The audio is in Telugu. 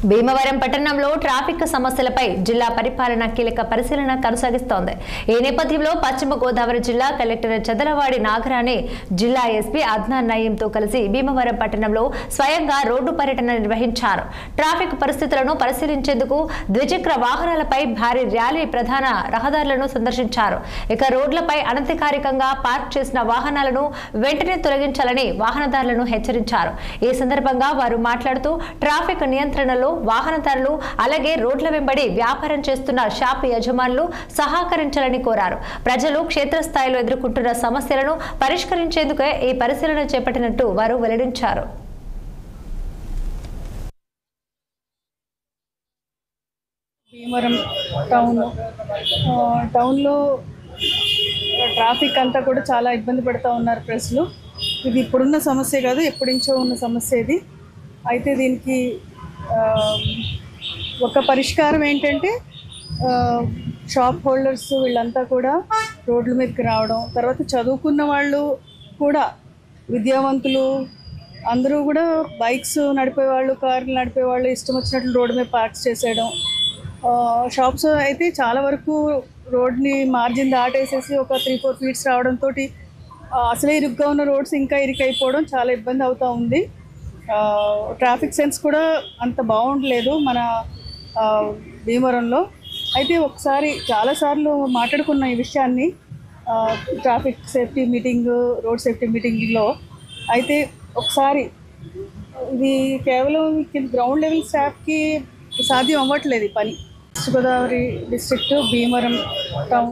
భీమవరం పట్టణంలో ట్రాఫిక్ సమస్యలపై జిల్లా పరిపాలన కీలక పరిశీలన కొనసాగిస్తోంది. ఈ నేపథ్యంలో పశ్చిమ గోదావరి జిల్లా కలెక్టర్ చదలవాడి నాగరాణి జిల్లా ఎస్పీ అద్నాన్ నయీంతో కలిసి భీమవరం పట్టణంలో స్వయంగా రోడ్డు పర్యటన నిర్వహించారు. ట్రాఫిక్ పరిస్థితులను పరిశీలించేందుకు ద్విచక్ర వాహనాలపై భారీ ర్యాలీ ప్రధాన రహదారులను సందర్శించారు. ఇక రోడ్లపై అనధికారికంగా పార్క్ చేసిన వాహనాలను వెంటనే తొలగించాలని వాహనదారులను హెచ్చరించారు. ఈ సందర్భంగా వారు మాట్లాడుతూ ట్రాఫిక్ నియంత్రణలో వాహనదారులు అలాగే రోడ్ల వెంబడి వ్యాపారం చేస్తున్న షాప్ యజమానులు సహకరించాలని కోరారు. ప్రజలు క్షేత్రస్థాయిలో ఎదుర్కొంటున్న సమస్యలను పరిష్కరించేందుకే ఈ పరిశీలన చేపట్టినట్టు వారు వెల్లడించారు. భీమవరం టౌన్లో ట్రాఫిక్ అంతా కూడా చాలా ఇబ్బంది పడుతూ ఉన్నారు ప్రజలు. ఇది ఇప్పుడున్న సమస్య కాదు, ఎప్పటించో ఉన్న సమస్య ఇది. అయితే దీనికి ఒక పరిష్కారం ఏంటంటే షాప్ హోల్డర్స్ వీళ్ళంతా కూడా రోడ్ల మీదకి రావడం, తర్వాత చదువుకున్న వాళ్ళు కూడా విద్యావంతులు అందరూ కూడా బైక్స్ నడిపేవాళ్ళు, కార్లు నడిపేవాళ్ళు ఇష్టం వచ్చినట్లు రోడ్డు మీద పార్క్స్ చేసేయడం. షాప్స్ అయితే చాలా వరకు రోడ్ని మార్జిన్ దాటేసేసి ఒక 3-4 ఫీట్స్ రావడంతో అసలే ఇరుగ్గా ఉన్న రోడ్స్ ఇంకా ఇరుకైపోవడం చాలా ఇబ్బంది అవుతూ ఉంది. ట్రాఫిక్ సెన్స్ కూడా అంత బాగుండలేదు మన భీమవరంలో. అయితే ఒకసారి చాలాసార్లు మాట్లాడుకున్న ఈ విషయాన్ని traffic safety meeting, road safety మీటింగ్లో. అయితే ఒకసారి ఇది కేవలం గ్రౌండ్ లెవెల్ స్టాఫ్కి సాధ్యం అవ్వట్లేదు ఈ పని. పశ్చిమ గోదావరి డిస్ట్రిక్ట్ భీమవరం టౌన్